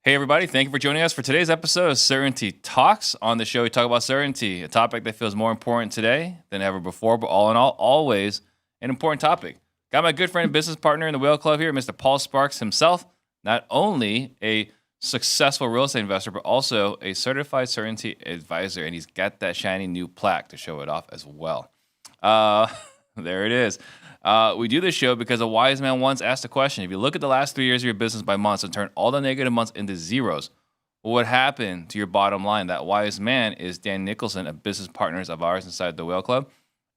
Hey, everybody. Thank you for joining us for today's episode of Certainty Talks. On the show, we talk about certainty, a topic that feels more important today than ever before, but all in all, always an important topic. Got my good friend and business partner in the Whale Club here, Mr. Paul Sparks himself, not only a successful real estate investor, but also a certified certainty advisor, and he's got that shiny new plaque to show it off as well. Uh, there it is. We do this show because a wise man once asked a question. If you look at the last 3 years of your business by months and turn all the negative months into zeros, what would happen to your bottom line? That wise man is Dan Nicholson, a business partner of ours inside the Whale Club.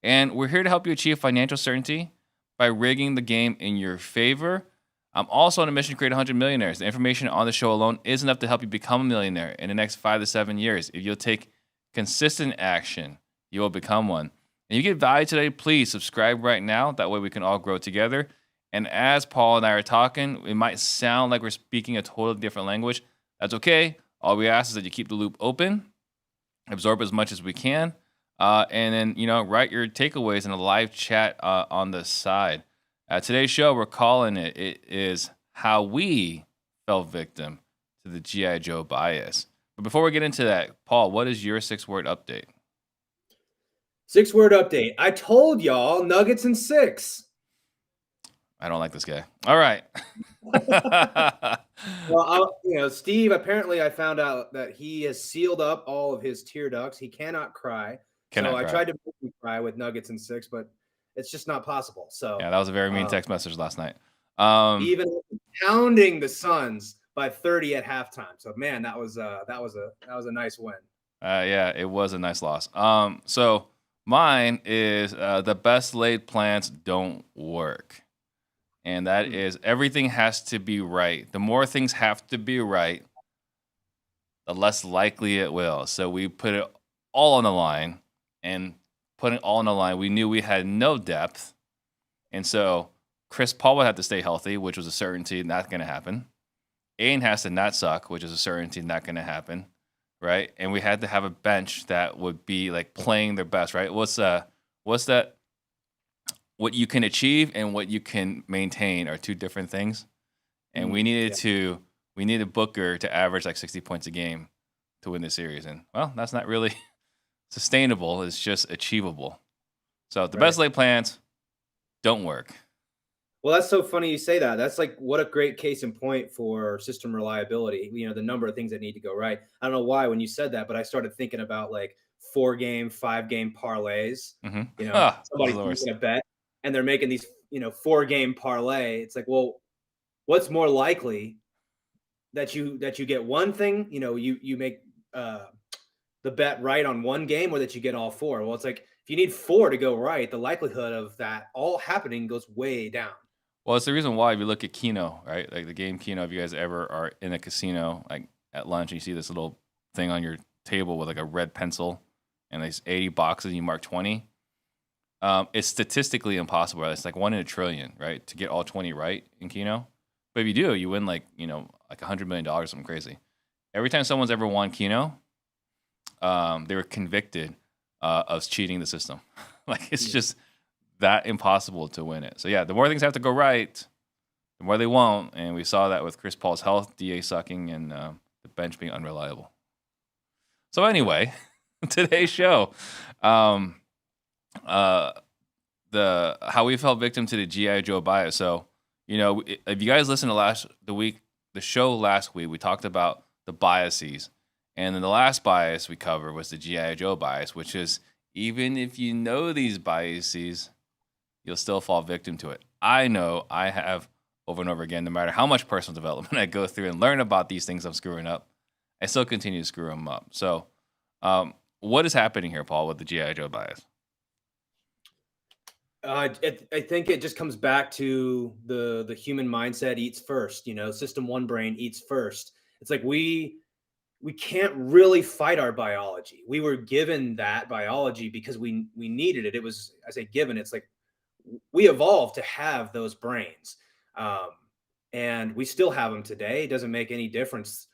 And we're here to help you achieve financial certainty by rigging the game in your favor. I'm also on a mission to create 100 millionaires. The information on the show alone is enough to help you become a millionaire in the next 5 to 7 years. If you'll take consistent action, you will become one. And you get value today, please subscribe right now. That way we can all grow together. And as Paul and I are talking, it might sound like we're speaking a totally different language. That's okay. All we ask is that you keep the loop open, absorb as much as we can, and then, write your takeaways in a live chat on the side. Today's show, we're calling it is How We Fell Victim to the G.I. Joe Bias. But before we get into that, Paul, what is your 6-word update? 6-word update. I told y'all nuggets and 6. I don't like this guy. All right. Well, Steve, apparently I found out that he has sealed up all of his tear ducts. He cannot cry. I tried to make him cry with nuggets and 6, but it's just not possible. So yeah, that was a very mean text message last night. Even pounding the Suns by 30 at halftime. So man, that was a nice win. Yeah, it was a nice loss. So mine is the best laid plans don't work. And that is everything has to be right. The more things have to be right, the less likely it will. So we put it all on the line, and putting it all on the line, we knew we had no depth. And so Chris Paul would have to stay healthy, which was a certainty not going to happen. Aiden has to not suck, which is a certainty not going to happen. Right. And we had to have a bench that would be like playing their best. Right. What's that? What you can achieve and what you can maintain are two different things. And we needed Booker to average like 60 points a game to win the series. And well, that's not really sustainable. It's just achievable. So the best laid plans don't work. Well, that's so funny you say that. That's like what a great case in point for system reliability. The number of things that need to go right. I don't know why when you said that, but I started thinking about like 4-game, 5-game parlays. Somebody's making a bet and they're making these, 4-game parlay. It's like, well, what's more likely that you get one thing, you make the bet right on one game, or that you get all 4? Well, it's like if you need 4 to go right, the likelihood of that all happening goes way down. Well, it's the reason why if you look at Keno, right? Like the game Keno, if you guys ever are in a casino, like at lunch, and you see this little thing on your table with like a red pencil and there's 80 boxes and you mark 20. It's statistically impossible. Right? It's like 1 in a trillion, right? To get all 20 right in Keno. But if you do, you win like $100 million, something crazy. Every time someone's ever won Keno, they were convicted of cheating the system. Like it's just that impossible to win it. So yeah, the more things have to go right, the more they won't. And we saw that with Chris Paul's health, DA sucking, and the bench being unreliable. So anyway, today's show, the how we fell victim to the G.I. Joe bias. So if you guys listened to the show last week, we talked about the biases, and then the last bias we covered was the G.I. Joe bias, which is even if you know these biases, you'll still fall victim to it. I know I have over and over again, no matter how much personal development I go through and learn about these things I'm screwing up, I still continue to screw them up. So what is happening here, Paul, with the G.I. Joe bias? I think it just comes back to the human mindset eats first. System one brain eats first. It's like we can't really fight our biology. We were given that biology because we needed it. It was, I say given, it's like we evolved to have those brains, and we still have them today. It doesn't make any difference.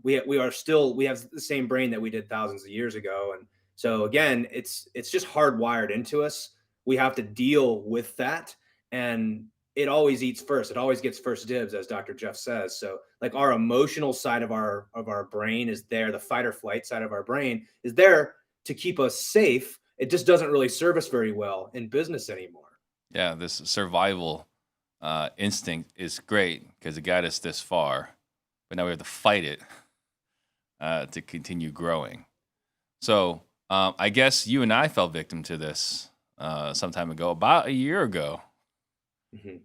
We have the same brain that we did thousands of years ago, and so again, it's just hardwired into us. We have to deal with that, and it always eats first. It always gets first dibs, as Dr. Jeff says. So like our emotional side of our brain is there. The fight or flight side of our brain is there to keep us safe. It just doesn't really serve us very well in business anymore. Yeah, this survival instinct is great because it got us this far, but now we have to fight it to continue growing. So I guess you and I fell victim to this some time ago, about a year ago. Mm-hmm.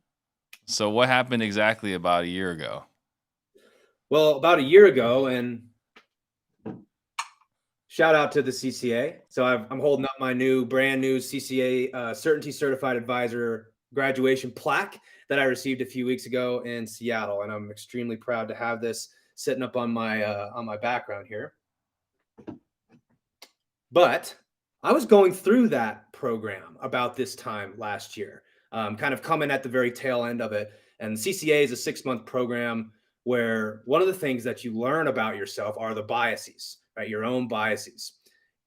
So what happened exactly about a year ago? Well, about a year ago, and shout out to the CCA. So I'm holding up my brand new CCA Certainty Certified Advisor graduation plaque that I received a few weeks ago in Seattle, and I'm extremely proud to have this sitting up on my background here. But I was going through that program about this time last year, kind of coming at the very tail end of it. And CCA is a 6-month program where one of the things that you learn about yourself are the biases, right? Your own biases.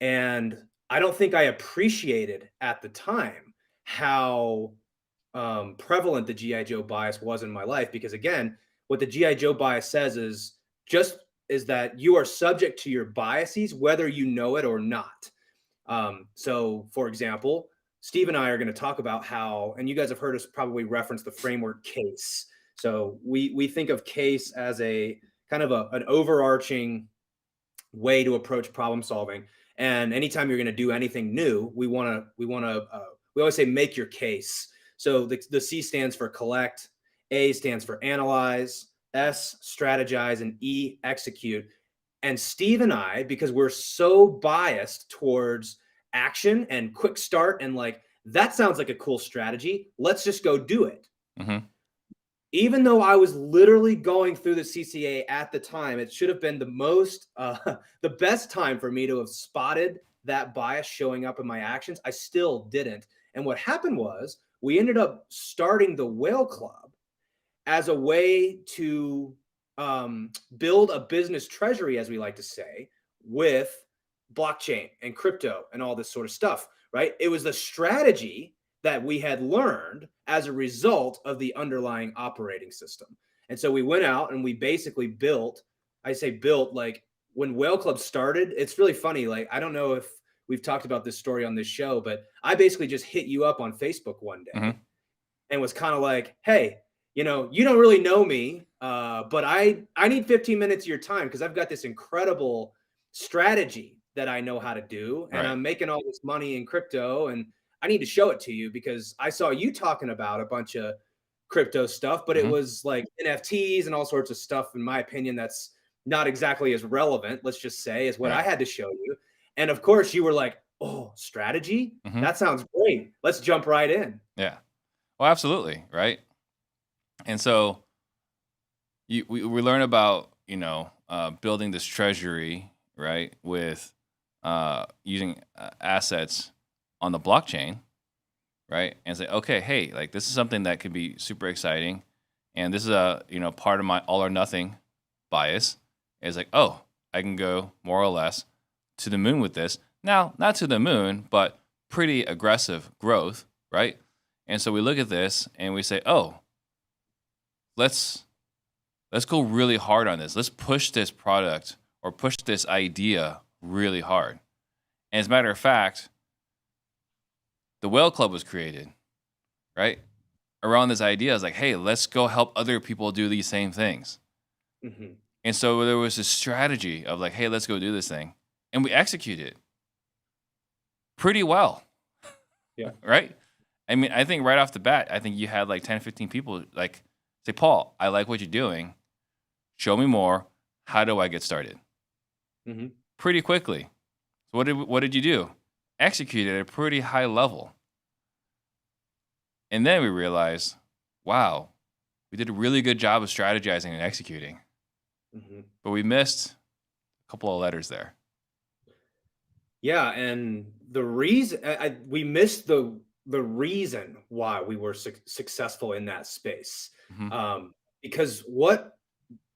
And I don't think I appreciated at the time how prevalent the GI Joe bias was in my life, because again, what the GI Joe bias says is that you are subject to your biases whether you know it or not. So for example, Steve and I are going to talk about how, and you guys have heard us probably reference the framework CASE. So we think of CASE as a kind of an overarching way to approach problem solving. And anytime you're going to do anything new, we always say make your case. So the C stands for collect, A stands for analyze, S strategize, and E execute. And Steve and I, because we're so biased towards action and quick start and like, that sounds like a cool strategy, let's just go do it. Mm-hmm. Even though I was literally going through the CCA at the time, it should have been the best time for me to have spotted that bias showing up in my actions. I still didn't. And what happened was we ended up starting the Whale Club as a way to build a business treasury, as we like to say, with blockchain and crypto and all this sort of stuff, right? It was the strategy that we had learned as a result of the underlying operating system. And so we went out and we basically built, I say built, like when Whale Club started, it's really funny. Like, I don't know if we've talked about this story on this show, but I basically just hit you up on Facebook one day and was kind of like, hey, you don't really know me, but I need 15 minutes of your time because I've got this incredible strategy that I know how to do. And I'm making all this money in crypto and I need to show it to you because I saw you talking about a bunch of crypto stuff, but it was like NFTs and all sorts of stuff, in my opinion, that's not exactly as relevant, let's just say, as what I had to show you. And of course you were like, oh, strategy? That sounds great. Let's jump right in. Yeah. Well, absolutely. Right. And so we learn about, building this treasury, right, with using assets on the blockchain, right, and say, okay, hey, like this is something that could be super exciting, and this is a part of my all or nothing bias. Is like, oh, I can go more or less to the moon with this. Now, not to the moon, but pretty aggressive growth, right? And so we look at this and we say, oh, let's go really hard on this. Let's push this product or push this idea really hard. And as a matter of fact, the Whale Club was created, right? Around this idea, I was like, hey, let's go help other people do these same things. And so there was this strategy of like, hey, let's go do this thing. And we executed it pretty well. Yeah. Right? I mean, I think right off the bat, I think you had like 10, 15 people like say, Paul, I like what you're doing. Show me more. How do I get started? Pretty quickly. So what did you do? Execute at a pretty high level. And then we realized, wow, we did a really good job of strategizing and executing. But we missed a couple of letters there. Yeah, and the reason we missed the reason why we were successful in that space, because what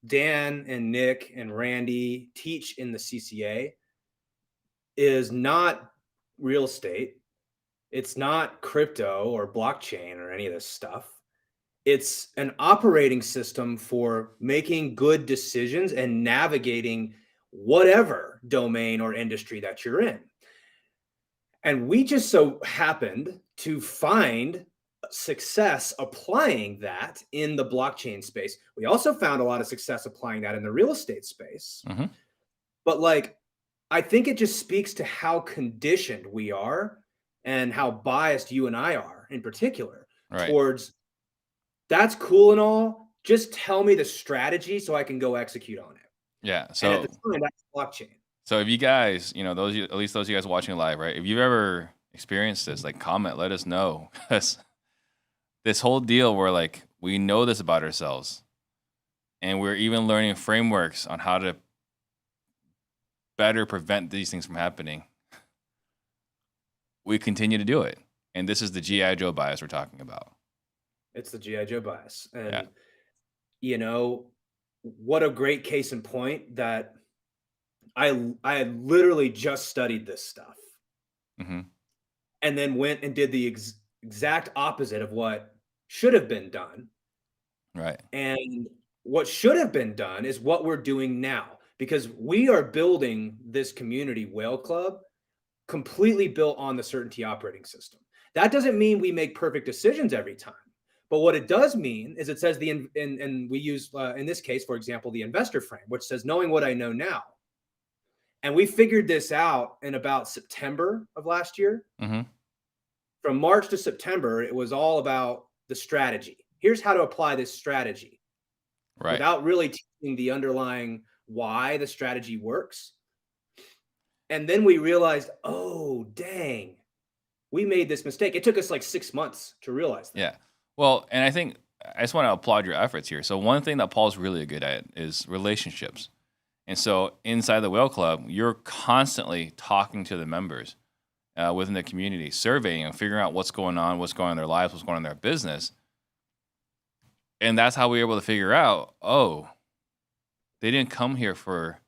Dan and Nick and Randy teach in the CCA is not real estate. It's not crypto or blockchain or any of this stuff. It's an operating system for making good decisions and navigating whatever domain or industry that you're in. And we just so happened to find success applying that in the blockchain space. We also found a lot of success applying that in the real estate space. Mm-hmm. But like, I think it just speaks to how conditioned we are and how biased you and I are in particular Right. towards that's cool and all. Just tell me the strategy so I can go execute on it. Yeah. And at the So time, that's blockchain. So if you guys, at least those of you guys watching live, right? If you've ever experienced this, like comment, let us know. Because this whole deal where like we know this about ourselves and we're even learning frameworks on how to better prevent these things from happening. We continue to do it. And this is the G.I. Joe bias we're talking about. It's the G.I. Joe bias. And, Yeah. What a great case in point that I had literally just studied this stuff Mm-hmm. and then went and did the exact opposite of what should have been done. Right. And what should have been done is what we're doing now, because we are building this community whale club completely built on the certainty operating system. That doesn't mean we make perfect decisions every time. But what it does mean is it says and we use, in this case, for example, the investor frame, which says knowing what I know now. And we figured this out in about September of last year. Mm-hmm. From March to September, it was all about the strategy. Here's how to apply this strategy Right. without really teaching the underlying why the strategy works. And then we realized, oh, dang, we made this mistake. It took us like 6 months to realize that. Yeah. Well, and I think I just want to applaud your efforts here. So one thing that Paul's really good at is relationships. And so inside the Whale Club, you're constantly talking to the members within the community, surveying and figuring out what's going on in their lives, what's going on in their business. And that's how we were able to figure out, oh, they didn't come here for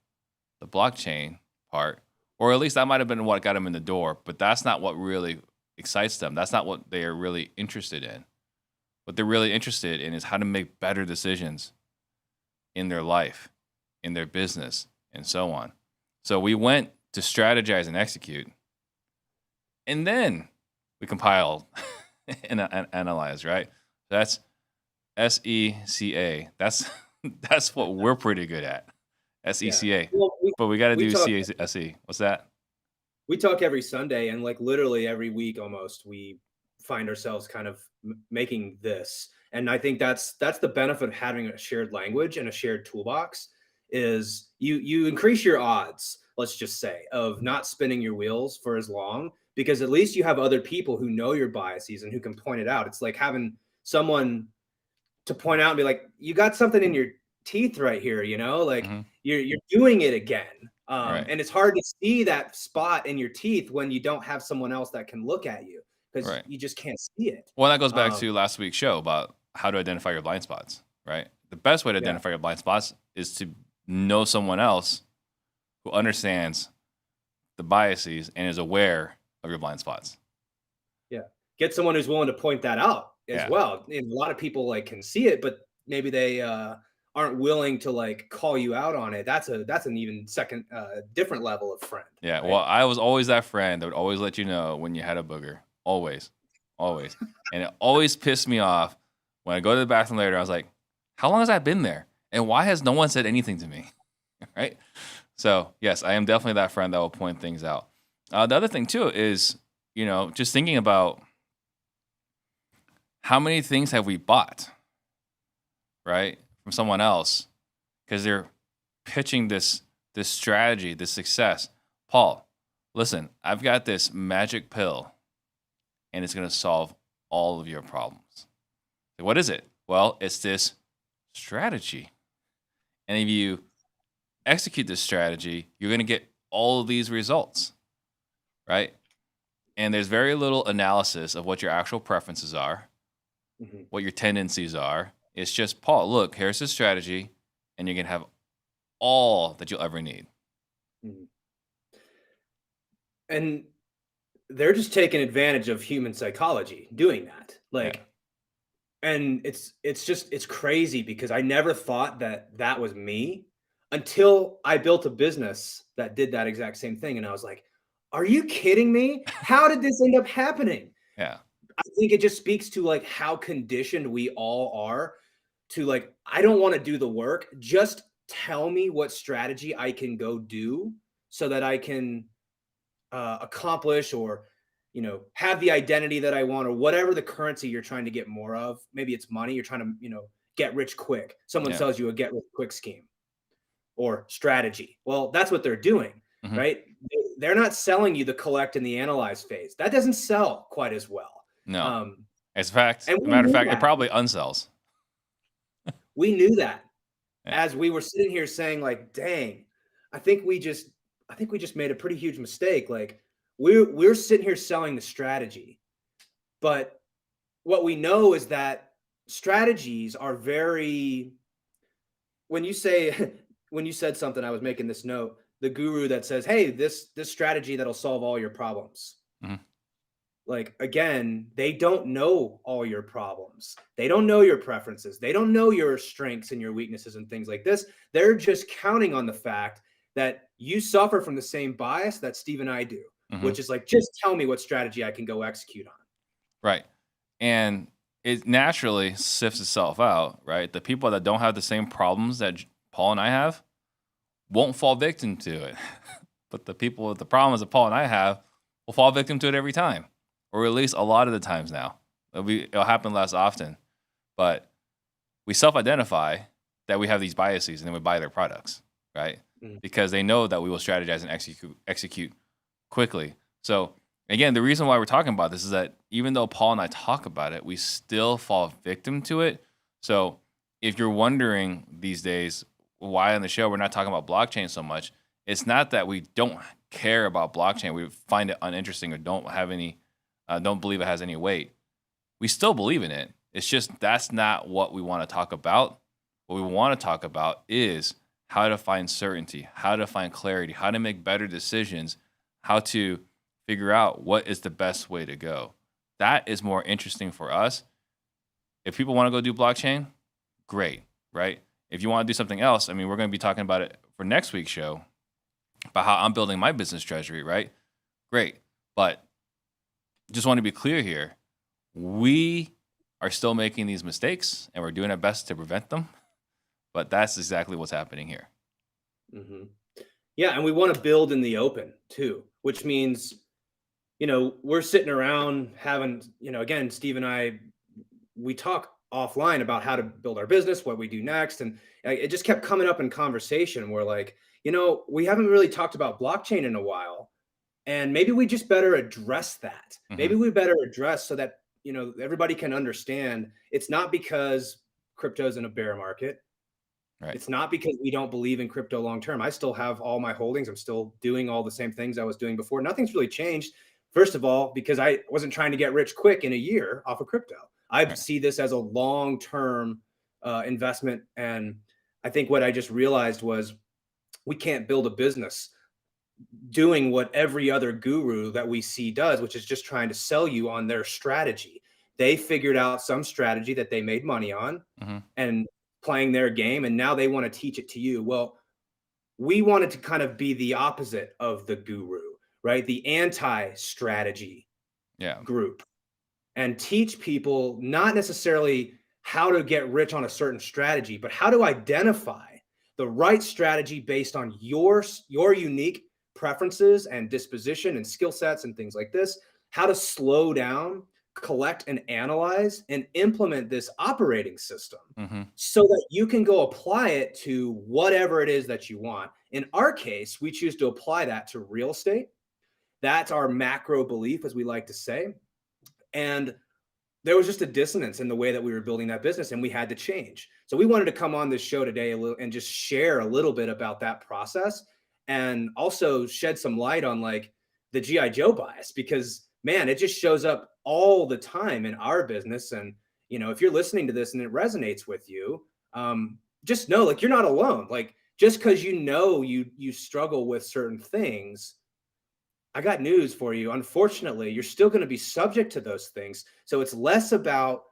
the blockchain part, or at least that might have been what got them in the door, but that's not what really excites them. That's not what they are really interested in. What they're really interested in is how to make better decisions in their life, in their business, and so on. So we went to strategize and execute, and then we compile and analyze, right? That's SECA. That's what we're pretty good at. SECA. Yeah. Well, But we got to do talk, CASE. What's that? We talk every Sunday, and like literally every week almost, we find ourselves kind of making this. And I think that's the benefit of having a shared language and a shared toolbox is you increase your odds, let's just say, of not spinning your wheels for as long, because at least you have other people who know your biases and who can point it out. It's like having someone to point out and be like, you got something in your teeth right here, like Mm-hmm. you're doing it again. Right. And it's hard to see that spot in your teeth when you don't have someone else that can look at you because Right. you just can't see it. Well, that goes back to last week's show about how to identify your blind spots, right? The best way to identify your blind spots is to know someone else who understands the biases and is aware of your blind spots. Yeah. Get someone who's willing to point that out as well. And a lot of people like can see it, but maybe they aren't willing to like call you out on it. That's an even second different level of friend. Yeah. Right? Well, I was always that friend that would always let you know when you had a booger. Always. And it always pissed me off when I go to the bathroom later. I was like, how long has that been there? And why has no one said anything to me? Right? So, yes, I am definitely that friend that will point things out. The other thing, too, is, just thinking about how many things have we bought, right, from someone else because they're pitching this strategy, this success. Paul, listen, I've got this magic pill, and it's going to solve all of your problems. What is it? Well, it's this strategy. And if you execute this strategy, you're going to get all of these results, right? And there's very little analysis of what your actual preferences are, what your tendencies are. It's just, Paul, look, here's the strategy, and you're going to have all that you'll ever need. And they're just taking advantage of human psychology doing that. Like, And it's crazy because I never thought that that was me until I built a business that did that exact same thing, and I was like, "Are you kidding me? How did this end up happening?" Yeah. I think it just speaks to, like, how conditioned we all are to, like, "I don't wanna do the work, just tell me what strategy I can go do so that I can accomplish or have the identity that I want or whatever the currency you're trying to get more of. Maybe it's money. You're trying to get rich quick. Someone Yeah. sells you a get rich quick scheme or strategy. Well, that's what they're doing, Hmm. right? They're not selling you the collect and the analyze phase. That doesn't sell quite as well. No. Um, As a fact, and a we matter of knew fact, it that. probably unsells. We knew that Yeah. as we were sitting here saying, like, dang, I think we just I think we just made a pretty huge mistake. Like we're sitting here selling the strategy, but what we know is that strategies are very when you say when you said something, I was making this note, the guru that says, "Hey, this strategy that'll solve all your problems." Hmm. Like again, they don't know all your problems. They don't know your preferences. They don't know your strengths and your weaknesses and things like this. They're just counting on the fact that you suffer from the same bias that Steve and I do, Hmm. which is like, just tell me what strategy I can go execute on. Right. And it naturally sifts itself out, right? The people that don't have the same problems that Paul and I have won't fall victim to it. But the people with the problems that Paul and I have will fall victim to it every time, or at least a lot of the times now. It'll happen less often, but we self-identify that we have these biases, and then we buy their products, right? Mm. Because they know that we will strategize and execute quickly. So again, the reason why we're talking about this is that even though Paul and I talk about it, we still fall victim to it. So if you're wondering these days why on the show we're not talking about blockchain so much, it's not that we don't care about blockchain. We find it uninteresting or don't believe it has any weight. We still believe in it. It's just that's not what we want to talk about. What we want to talk about is how to find certainty, how to find clarity, how to make better decisions, how to figure out what is the best way to go. That is more interesting for us. If people want to go do blockchain, great, right? If you want to do something else, I mean, we're going to be talking about it for next week's show about how I'm building my business treasury, right? Great. But just want to be clear here. We are still making these mistakes and we're doing our best to prevent them. But that's exactly what's happening here. Hmm. Yeah, and we want to build in the open too, which means we're sitting around having again, Steve and I, we talk offline about how to build our business, what we do next, and it just kept coming up in conversation. We're like, we haven't really talked about blockchain in a while, and maybe we just better address that. Hmm. Maybe we better address so that everybody can understand it's not because crypto's in a bear market. Right. It's not because we don't believe in crypto long term. I still have all my holdings. I'm still doing all the same things I was doing before. Nothing's really changed. First of all, because I wasn't trying to get rich quick in a year off of crypto. I Right. see this as a long term investment. And I think what I just realized was we can't build a business doing what every other guru that we see does, which is just trying to sell you on their strategy. They figured out some strategy that they made money on Hmm. and playing their game, and now they want to teach it to you. Well, we wanted to kind of be the opposite of the guru, right? The anti strategy Yeah. group, and teach people not necessarily how to get rich on a certain strategy, but how to identify the right strategy based on your unique preferences and disposition and skill sets and things like this, how to slow down, collect and analyze and implement this operating system Hmm. so that you can go apply it to whatever it is that you want. In our case, we choose to apply that to real estate. That's our macro belief, as we like to say. And there was just a dissonance in the way that we were building that business, and we had to change. So we wanted to come on this show today and just share a little bit about that process, and also shed some light on like the GI Joe bias, because man, it just shows up all the time in our business. And if you're listening to this and it resonates with you, just know like you're not alone. Like just because you struggle with certain things, I got news for you. Unfortunately, you're still going to be subject to those things. So it's less about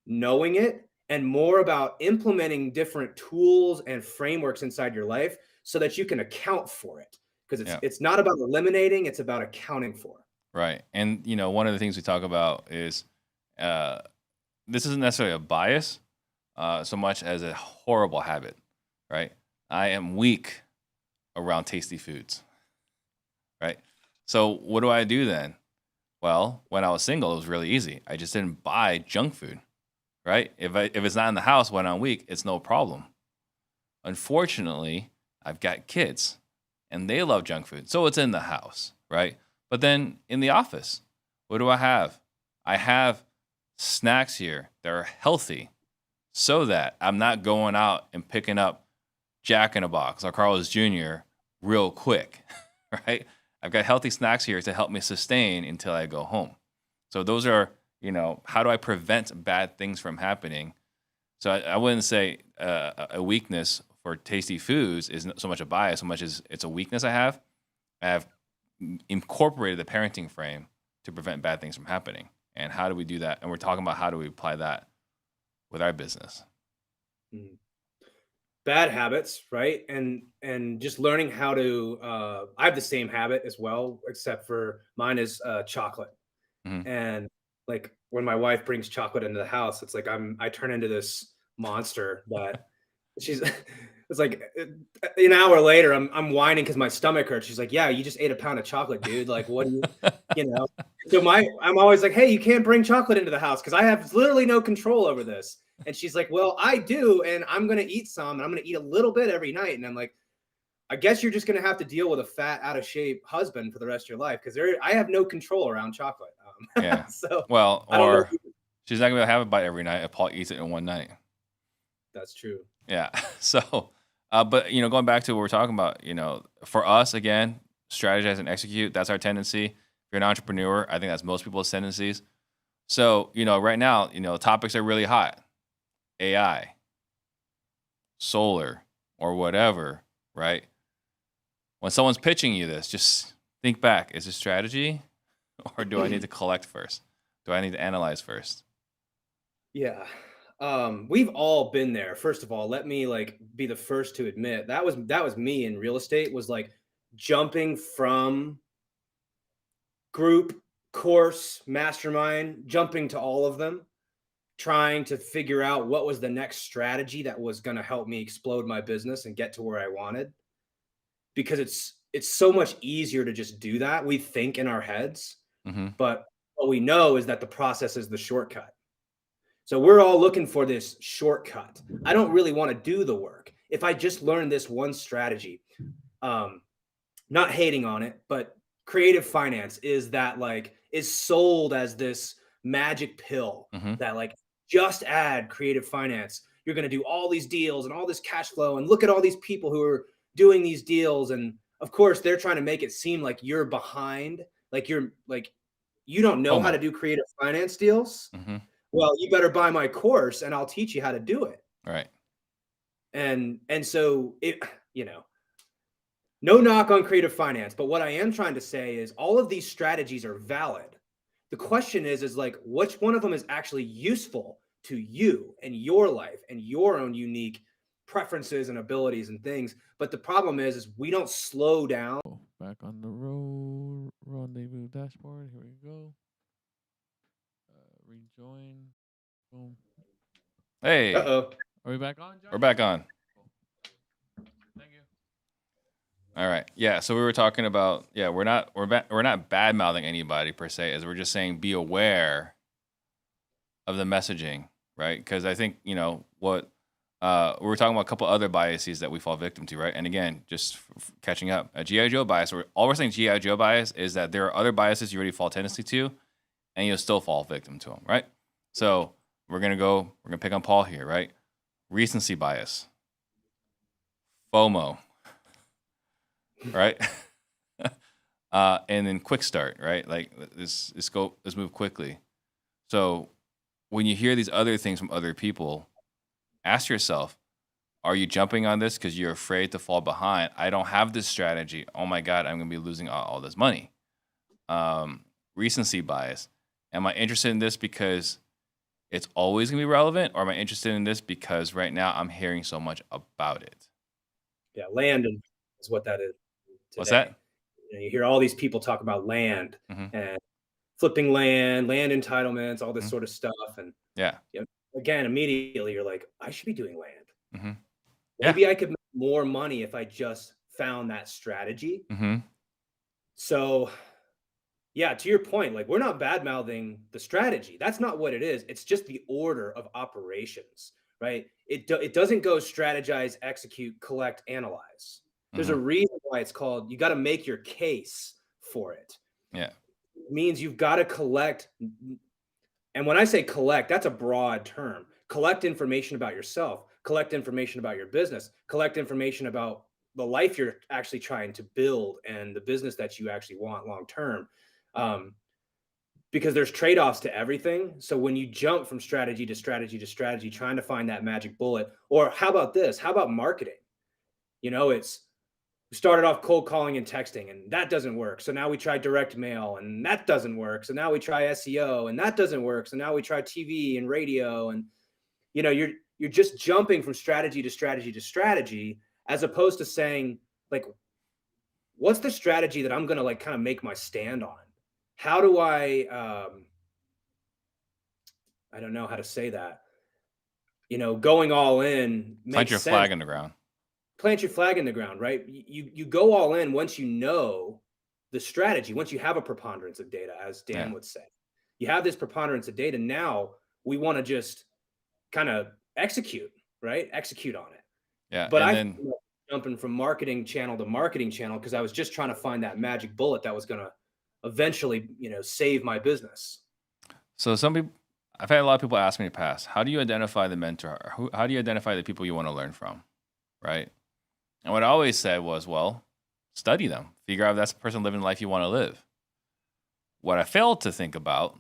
knowing it and more about implementing different tools and frameworks inside your life so that you can account for it. Because Yeah. it's not about eliminating, it's about accounting for it. Right. And one of the things we talk about is uh, this isn't necessarily a bias so much as a horrible habit. Right. I am weak around tasty foods. Right. So what do I do then? Well, when I was single, it was really easy. I just didn't buy junk food. Right. If it's not in the house when I'm weak, it's no problem. Unfortunately, I've got kids and they love junk food. So it's in the house, right? But then in the office, what do I have? I have snacks here that are healthy so that I'm not going out and picking up Jack in a Box or Carl's Jr. real quick, right? I've got healthy snacks here to help me sustain until I go home. So those are, how do I prevent bad things from happening? So I wouldn't say a weakness for tasty foods is not so much a bias, so much as it's a weakness I have. I have incorporated the parenting frame to prevent bad things from happening. And how do we do that? And we're talking about how do we apply that with our business. Bad habits, right? And just learning how to I have the same habit as well, except for mine is chocolate. Mhm. And like when my wife brings chocolate into the house, it's like I turn into this monster that she's it's like an hour later I'm whining because my stomach hurts. She's like, yeah, you just ate a pound of chocolate, dude. Like, what do you know? So I'm always like, hey, you can't bring chocolate into the house because I have literally no control over this. And she's like, well, I do, and I'm gonna eat some, and I'm gonna eat a little bit every night. And I'm like, I guess you're just gonna have to deal with a fat, out of shape husband for the rest of your life because I have no control around chocolate. Yeah. So Well, I don't know. or she's not going to have a bite every night if Paul eats it in one night. That's true. Yeah. So, but going back to what we're talking about, for us again, strategize and execute. That's our tendency. If you're an entrepreneur, I think that's most people's tendencies. So, right now, topics are really hot. AI, solar, or whatever, right? When someone's pitching you this, just think back. Is it strategy or do I need to collect first? Do I need to analyze first? Yeah. We've all been there. First of all, let me be the first to admit that was me in real estate, was like jumping from group, course, mastermind, jumping to all of them, trying to figure out what was the next strategy that was going to help me explode my business and get to where I wanted. Because it's so much easier to just do that. We think in our heads, Mm-hmm. but what we know is that the process is the shortcut. So we're all looking for this shortcut. I don't really want to do the work. If I just learn this one strategy, not hating on it, but creative finance is sold as this magic pill Mm-hmm. that just add creative finance. You're going to do all these deals and all this cash flow and look at all these people who are doing these deals. And of course they're trying to make it seem like you're behind, you don't know how to do creative finance deals. Mm-hmm. Well, you better buy my course and I'll teach you how to do it. Right. And so no knock on creative finance, but what I am trying to say is all of these strategies are valid. The question is which one of them is actually useful to you and your life and your own unique preferences and abilities and things. But the problem is we don't slow down. Back on the road, rendezvous dashboard. Here we go. Rejoin. Boom. Hey, Uh-oh. Are we back on, John? we're back on. Thank you. All right. Yeah. So we were talking about, we're not bad mouthing anybody per se, as we're just saying be aware of the messaging, right? Because I think what we were talking about a couple other biases that we fall victim to, right? And again, just catching up, a GI Joe bias. All we're saying GI Joe bias is that there are other biases you already fall tendency to, and you'll still fall victim to them, right? So we're gonna pick on Paul here, right? Recency bias, FOMO, right? And then quick start, right? Like let's move quickly. So when you hear these other things from other people, ask yourself, are you jumping on this because you're afraid to fall behind? I don't have this strategy. Oh my God, I'm gonna be losing all this money. Recency bias. Am I interested in this because it's always going to be relevant, or am I interested in this because right now I'm hearing so much about it? Yeah, land is what that is What's today. that? You hear all these people talk about land Mm-hmm. and flipping land entitlements, all this Mm-hmm. sort of stuff. And Yeah. again, immediately you're like, I should be doing land. Mm-hmm. Yeah. Maybe I could make more money if I just found that strategy. Mm-hmm. So yeah, to your point, like we're not bad mouthing the strategy. That's not what it is. It's just the order of operations, right? It doesn't go strategize, execute, collect, analyze. There's Mm-hmm. a reason why it's called. You got to make your case for it. Yeah. It means you've got to collect. And when I say collect, that's a broad term. Collect information about yourself. Collect information about your business. Collect information about the life you're actually trying to build and the business that you actually want long term. Um, because there's trade-offs to everything. So when you jump from strategy to strategy to strategy, trying to find that magic bullet, or how about this? How about marketing? It's we started off cold calling and texting, and that doesn't work. So now we try direct mail, and that doesn't work. So now we try SEO, and that doesn't work. So now we try TV and radio, and you're just jumping from strategy to strategy to strategy, as opposed to saying like, what's the strategy that I'm going to like kind of make my stand on? How do I don't know how to say that. Going all in Plant makes your sense. flag in the ground. Plant your flag in the ground, right? You go all in once you know the strategy, once you have a preponderance of data, as Dan Yeah. would say. You have this preponderance of data. Now we want to just kind of execute, right? Execute on it. Yeah. But And I then jumping from marketing channel to marketing channel because I was just trying to find that magic bullet that was going to eventually, save my business. so some people, I've had a lot of people ask me in the past, how do you identify the mentor? How do you identify the people you want to learn from? Right. And what I always said was, well, study them, figure out if that's the person living the life you want to live. What I failed to think about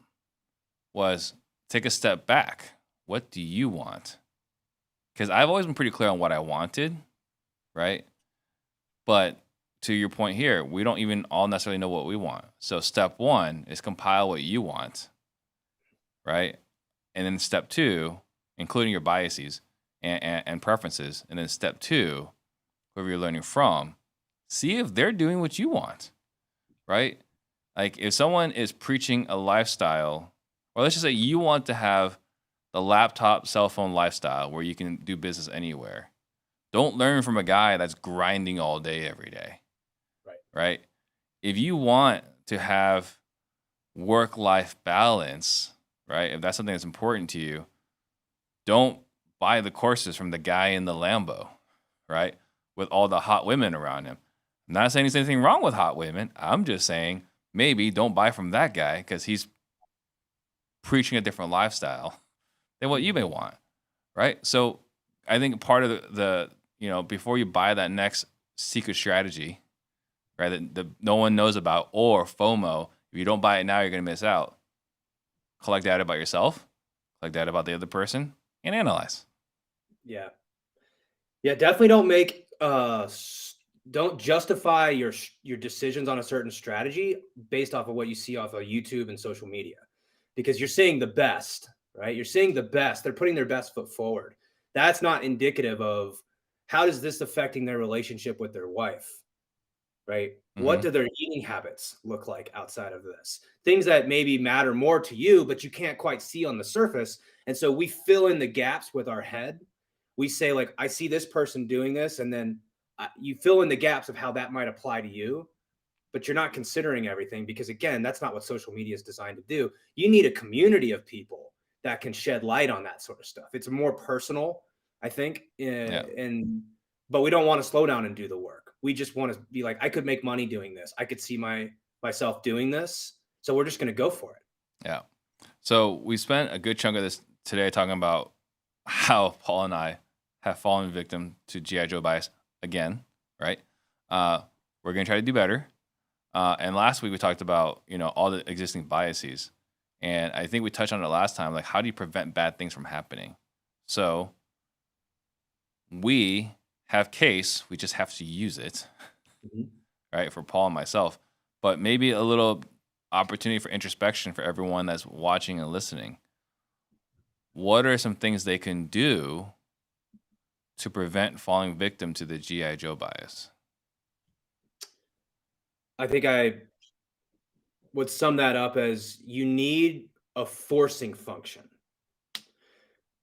was take a step back. What do you want? Because I've always been pretty clear on what I wanted, right? But to your point here, we don't even all necessarily know what we want. So step one is compile what you want, right? And then step two, including your biases and preferences. And then step two, whoever you're learning from, see if they're doing what you want, right? Like if someone is preaching a lifestyle, or let's just say you want to have the laptop, cell phone lifestyle where you can do business anywhere. Don't learn from a guy that's grinding all day every day. Right? If you want to have work-life balance, right? If that's something that's important to you, don't buy the courses from the guy in the Lambo, right? With all the hot women around him. I'm not saying there's anything wrong with hot women. I'm just saying maybe don't buy from that guy because he's preaching a different lifestyle than what you may want, right? So I think part of the before you buy that next secret strategy, right, that no one knows about, or FOMO, if you don't buy it now, you're going to miss out. Collect data about yourself, collect data about the other person, and analyze. Yeah. Yeah, definitely don't justify your decisions on a certain strategy based off of what you see off of YouTube and social media, because you're seeing the best, right? You're seeing the best. They're putting their best foot forward. That's not indicative of how is this affecting their relationship with their wife, right? What Mm-hmm. do their eating habits look like outside of this? Things that maybe matter more to you, but you can't quite see on the surface. And so we fill in the gaps with our head. We say like, I see this person doing this, and then you fill in the gaps of how that might apply to you, but you're not considering everything because again, that's not what social media is designed to do. You need a community of people that can shed light on that sort of stuff. It's more personal, I think, Yeah. but we don't want to slow down and do the work. We just want to be like, I could make money doing this. I could see myself doing this. So we're just going to go for it. Yeah. So we spent a good chunk of this today talking about how Paul and I have fallen victim to G.I. Joe bias again, right? We're going to try to do better. And last week we talked about, all the existing biases. And I think we touched on it last time, like how do you prevent bad things from happening? So we have case, we just have to use it, right, for Paul and myself. But maybe a little opportunity for introspection for everyone that's watching and listening. what are some things they can do to prevent falling victim to the G.I. Joe bias? I think I would sum that up as you need a forcing function.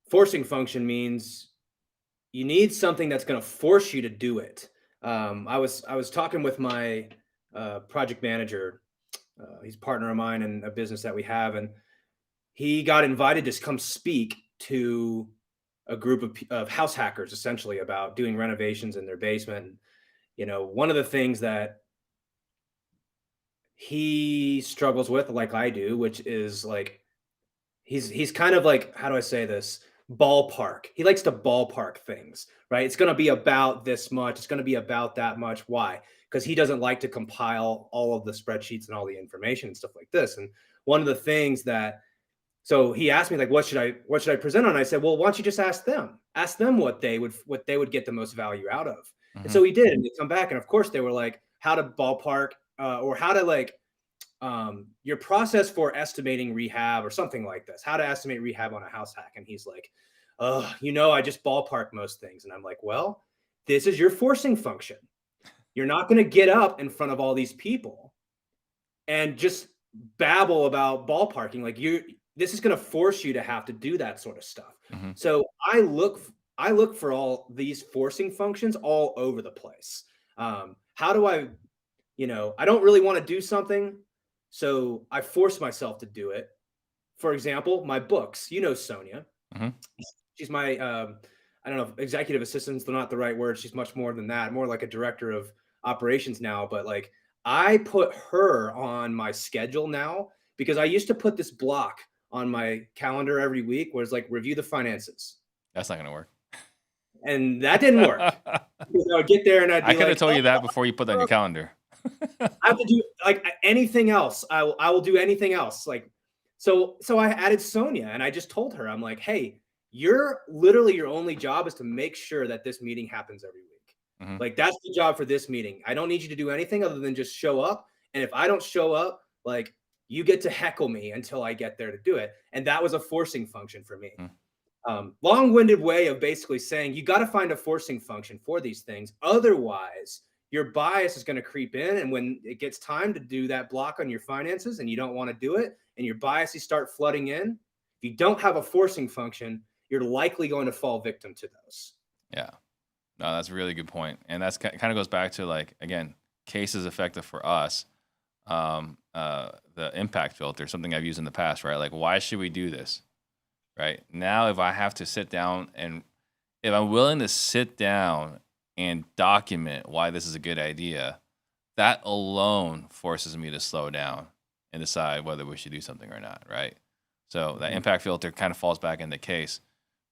Forcing function means you need something that's going to force you to do it. I was talking with my project manager. He's a partner of mine in a business that we have, and he got invited to come speak to a group of house hackers, essentially, about doing renovations in their basement. One of the things that he struggles with, like I do, which is like he's kind of like, how do I say this? Ballpark. He likes to ballpark things, right? It's going to be about this much. It's going to be about that much. Why? Because he doesn't like to compile all of the spreadsheets and all the information and stuff like this. And one of the things that, so he asked me, like, what should I present on? I said, well, why don't you just ask them what they would get the most value out of. And so he did, and they come back, and of course they were like, how to ballpark or how to like your process for estimating rehab or something like this, how to estimate rehab on a house hack. And he's like, I just ballpark most things. And I'm like, well, this is your forcing function. You're not going to get up in front of all these people and just babble about ballparking. Like this is going to force you to have to do that sort of stuff. So I look for all these forcing functions all over the place. How do I don't really want to do something, so I force myself to do it. For example, my books. Sonia. She's my, I don't know, executive assistant's not the right word. She's much more than that, more like a director of operations now. But like, I put her on my schedule now because I used to put this block on my calendar every week where it's like, review the finances. That's not going to work. And that didn't work. Because I would get there and I'd be I could have told you that before you put that on your calendar. I have to do like anything else. I will do anything else. Like, so I added Sonia, and I just told her, I'm like, hey, your only job is to make sure that this meeting happens every week. Like, that's the job for this meeting. I don't need you to do anything other than just show up. And if I don't show up, like, you get to heckle me until I get there to do it. And that was a forcing function for me. Long-winded way of basically saying you got to find a forcing function for these things. Otherwise, your bias is going to creep in. And when it gets time to do that block on your finances and you don't want to do it, and your biases start flooding in, if you don't have a forcing function, you're likely going to fall victim to those. Yeah. No, that's a really good point. And that's kind of goes back to, like, again, cases effective for us. The impact filter, something I've used in the past, right? Like, why should we do this? Right now, if I have to sit down and if I'm willing to sit down and document why this is a good idea, that alone forces me to slow down and decide whether we should do something or not, right? So that impact filter kind of falls back in the case.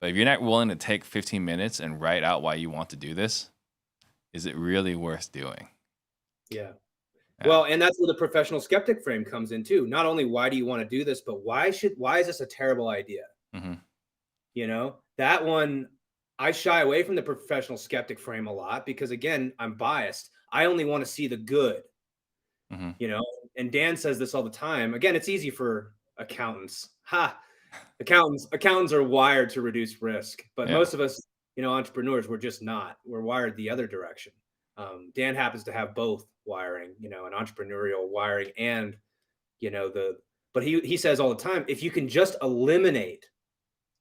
But if you're not willing to take 15 minutes and write out why you want to do this, is it really worth doing? Yeah. Well, and that's where the professional skeptic frame comes in too. Not only why do you want to do this, but why is this a terrible idea? That one, I shy away from the professional skeptic frame a lot because, again, I'm biased. I only want to see the good, and Dan says this all the time. Again, it's easy for accountants. Accountants are wired to reduce risk, but most of us, entrepreneurs, we're just not. We're wired the other direction. Dan happens to have both wiring, an entrepreneurial wiring and, but he says all the time, if you can just eliminate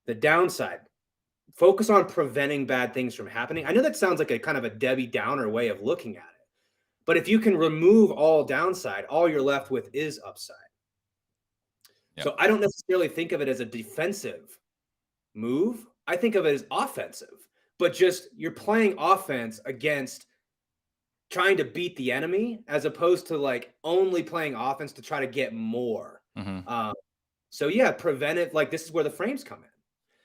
the downside, focus on preventing bad things from happening. I know that sounds like a kind of a Debbie Downer way of looking at it, but if you can remove all downside, all you're left with is upside. Yep. So I don't necessarily think of it as a defensive move. I think of it as offensive, but just you're playing offense against trying to beat the enemy as opposed to like only playing offense to try to get more. So yeah, prevent it. Like, this is where the frames come in.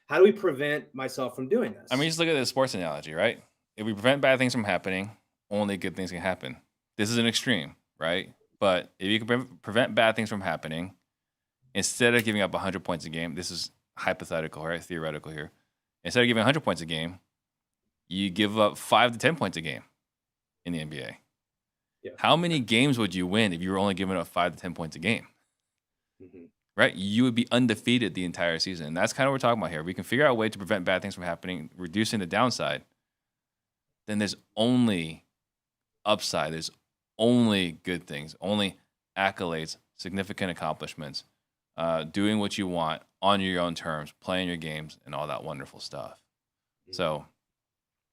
How do we prevent myself from doing this? I mean, just look at the sports analogy, right? If we prevent bad things from happening, only good things can happen. This is an extreme, right? But if you can prevent bad things from happening, instead of giving up 100 points a game, this is hypothetical, right? Theoretical here. Instead of giving 100 points a game, you give up 5 to 10 points a game in the NBA. Yeah. How many games would you win if you were only giving up 5 to 10 points a game? right? You would be undefeated the entire season. And that's kind of what we're talking about here. We can figure out a way to prevent bad things from happening, reducing the downside. Then there's only upside. There's only good things, only accolades, significant accomplishments, doing what you want on your own terms, playing your games, and all that wonderful stuff. So,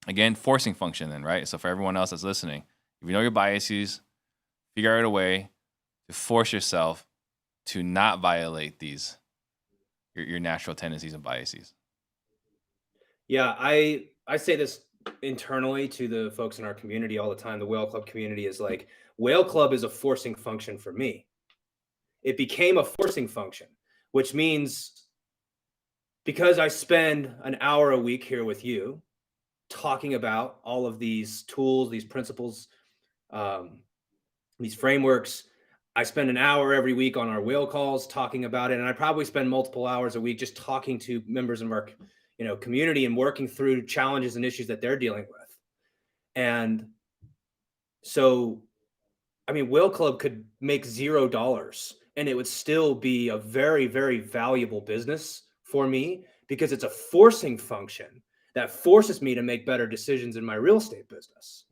again, forcing function then, right? So for everyone else that's listening, if you know your biases, figure out a way to force yourself to not violate these, your natural tendencies and biases. Yeah, I say this internally to the folks in our community all the time. The Whale Club community is like, Whale Club is a forcing function for me. It became a forcing function, which means because I spend an hour a week here with you talking about all of these tools, these principles, these frameworks, I spend an hour every week on our whale calls talking about it. And I probably spend multiple hours a week just talking to members of our community and working through challenges and issues that they're dealing with. And so, I mean, Whale Club could make $0 and it would still be a very, very valuable business for me because it's a forcing function that forces me to make better decisions in my real estate business.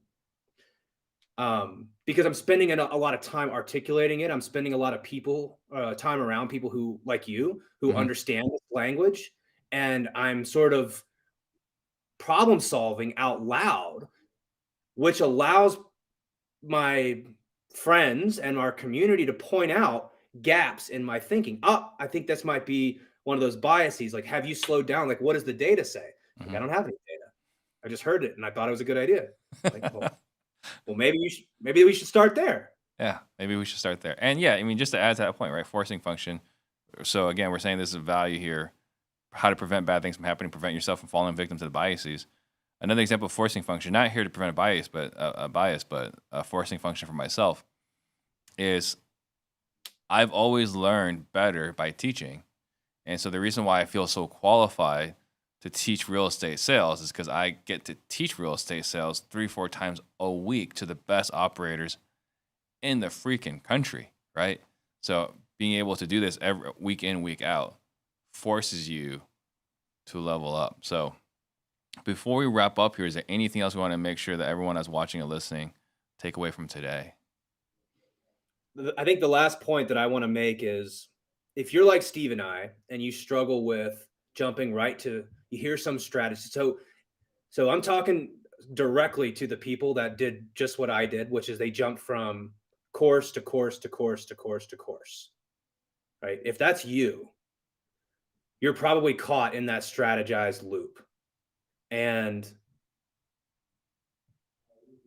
Because I'm spending a lot of time articulating it. I'm spending a lot of time around people who, like you, who understand this language. And I'm sort of problem solving out loud, which allows my friends and our community to point out gaps in my thinking. I think this might be one of those biases. Like, have you slowed down? Like, what does the data say? Like, I don't have any data. I just heard it and I thought it was a good idea. Like, well, maybe we should start there. Yeah, maybe we should start there. And yeah, I mean, just to add to that point, right? Forcing function. So again, we're saying this is a value here. How to prevent bad things from happening, prevent yourself from falling victim to the biases. Another example of forcing function, not here to prevent a bias, but a forcing function for myself, is I've always learned better by teaching. And so the reason why I feel so qualified to teach real estate sales is because I get to teach real estate sales 3-4 times a week to the best operators in the freaking country, right? So being able to do this every week in, week out forces you to level up. So before we wrap up here, is there anything else we want to make sure that everyone that's watching and listening take away from today? I think the last point that I want to make is if you're like Steve and I, and you struggle with jumping right to, you hear some strategy. So I'm talking directly to the people that did just what I did, which is they jumped from course to course to course to course to course, right? If that's you, you're probably caught in that strategized loop. And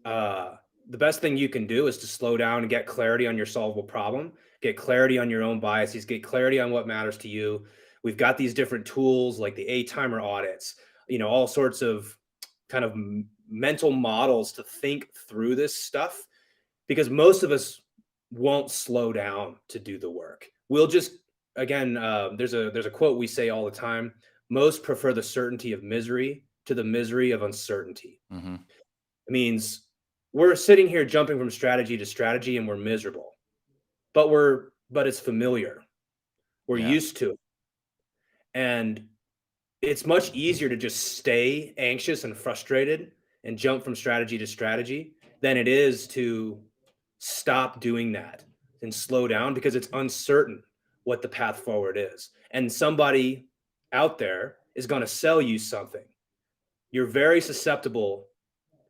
the best thing you can do is to slow down and get clarity on your solvable problem, get clarity on your own biases, get clarity on what matters to you. We've got these different tools like the 8-timer audits, all sorts of kind of mental models to think through this stuff, because most of us won't slow down to do the work. We'll just, again, there's a quote we say all the time: most prefer the certainty of misery to the misery of uncertainty. Mm-hmm. It means we're sitting here jumping from strategy to strategy and we're miserable, but it's familiar. We're used to it. And it's much easier to just stay anxious and frustrated and jump from strategy to strategy than it is to stop doing that and slow down, because it's uncertain what the path forward is. And somebody out there is going to sell you something. You're very susceptible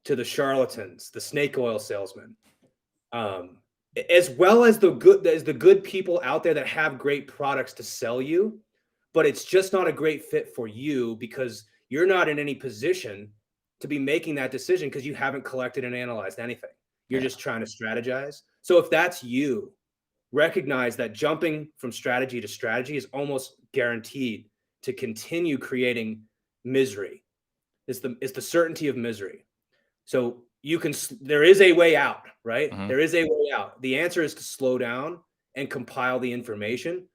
to the charlatans, the snake oil salesmen, as well as the good people out there that have great products to sell you, but it's just not a great fit for you because you're not in any position to be making that decision because you haven't collected and analyzed anything. You're just trying to strategize. So if that's you, recognize that jumping from strategy to strategy is almost guaranteed to continue creating misery. It's the certainty of misery. So there is a way out, right? Mm-hmm. There is a way out. The answer is to slow down and compile the information,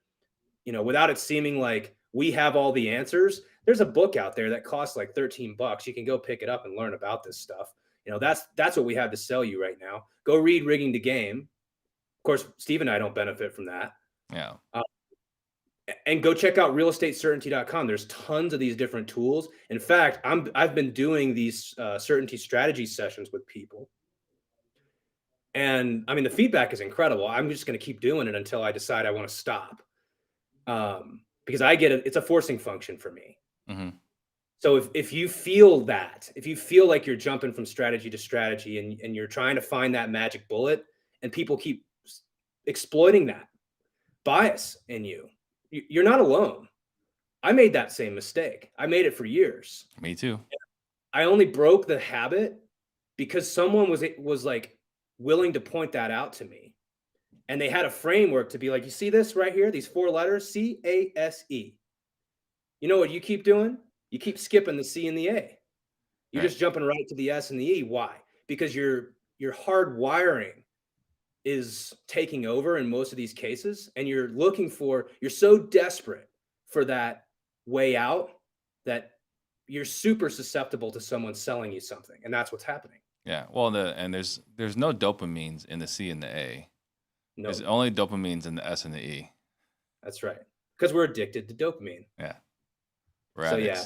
without it seeming like we have all the answers. There's a book out there that costs like $13. You can go pick it up and learn about this stuff. That's what we have to sell you right now. Go read Rigging the Game. Of course, Steve and I don't benefit from that. Yeah. And go check out realestatecertainty.com. There's tons of these different tools. In fact, I've been doing these certainty strategy sessions with people. And I mean, the feedback is incredible. I'm just going to keep doing it until I decide I want to stop. Because I get it. It's a forcing function for me. Mm-hmm. So if you feel that, if you feel like you're jumping from strategy to strategy and you're trying to find that magic bullet and people keep exploiting that bias in you, you're not alone. I made that same mistake. I made it for years. Me too. I only broke the habit because someone was like willing to point that out to me. And they had a framework to be like, you see this right here, these 4 letters, CASE. You know what you keep doing? You keep skipping the C and the A. You're Right. just jumping right to the S and the E. Why? Because your hard wiring is taking over in most of these cases, and you're so desperate for that way out that you're super susceptible to someone selling you something, and that's what's happening. Yeah. Well, there's no dopamines in the C and the A. No, There's only dopamines in the S and the E. that's right. Because we're addicted to dopamine. Yeah. So yeah,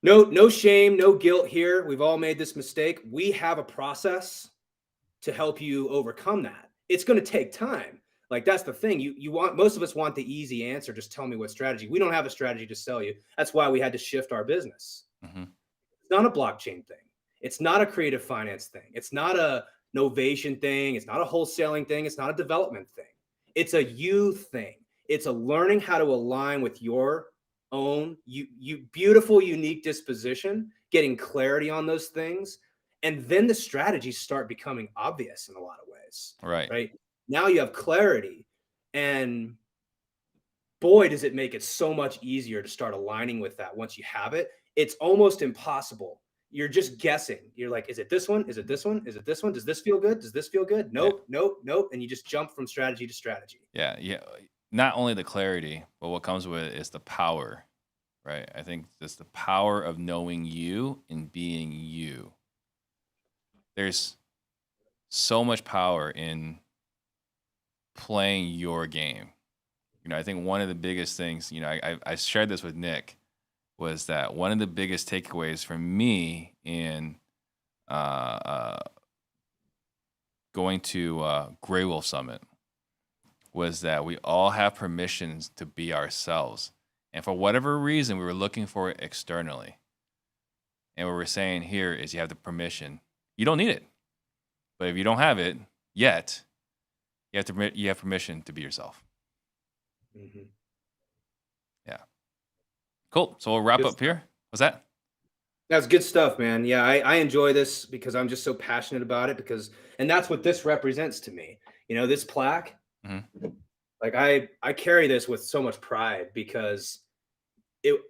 Radix. no shame, no guilt here. We've all made this mistake. We have a process to help you overcome that. It's going to take time. Like that's the thing. Most of us want the easy answer. Just tell me what strategy. We don't have a strategy to sell you. That's why we had to shift our business. Mm-hmm. It's not a blockchain thing. It's not a creative finance thing. It's not a novation thing. It's not a wholesaling thing. It's not a development thing. It's a you thing. It's a learning how to align with your own you beautiful, unique disposition, getting clarity on those things. And then the strategies start becoming obvious in a lot of ways. Right. Now you have clarity. And boy, does it make it so much easier to start aligning with that once you have it. It's almost impossible. You're just guessing. You're like, is it this one? Is it this one? Is it this one? Does this feel good? Does this feel good? Nope, nope. And you just jump from strategy to strategy. Yeah. Not only the clarity, but what comes with it is the power, right? I think it's the power of knowing you and being you. There's so much power in playing your game. I think one of the biggest things, I shared this with Nick, was that one of the biggest takeaways for me in going to Grey Wolf Summit was that we all have permissions to be ourselves. And for whatever reason, we were looking for it externally. And what we're saying here is you have the permission. You don't need it. But if you don't have it yet, you have permission to be yourself. Mm-hmm. Yeah. Cool. So we'll wrap up here. What's that? That's good stuff, man. Yeah, I enjoy this because I'm just so passionate about it and that's what this represents to me. This plaque, Mm-hmm. like I carry this with so much pride because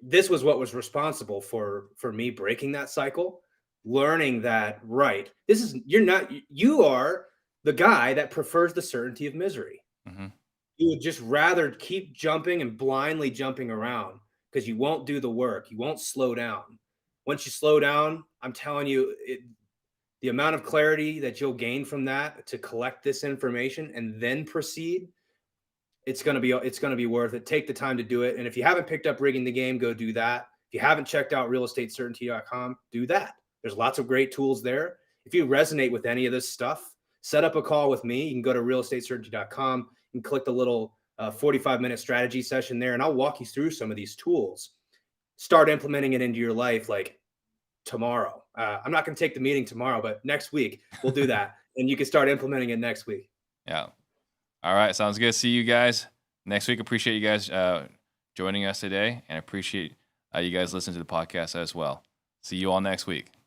this was what was responsible for me breaking that cycle, learning that, right, you are the guy that prefers the certainty of misery. Mm-hmm. You would just rather keep jumping and blindly jumping around because you won't do the work. You won't slow down. Once you slow down, I'm telling you, the amount of clarity that you'll gain from that to collect this information and then proceed, it's going to be worth it. Take the time to do it. And if you haven't picked up Rigging the Game, go do that. If you haven't checked out realestatecertainty.com, do that. There's lots of great tools there. If you resonate with any of this stuff, set up a call with me. You can go to realestatecertainty.com and click the little 45-minute strategy session there, and I'll walk you through some of these tools. Start implementing it into your life like tomorrow. I'm not going to take the meeting tomorrow, but next week we'll do that. And you can start implementing it next week. Yeah. All right. Sounds good. See you guys next week. Appreciate you guys joining us today, and appreciate you guys listening to the podcast as well. See you all next week.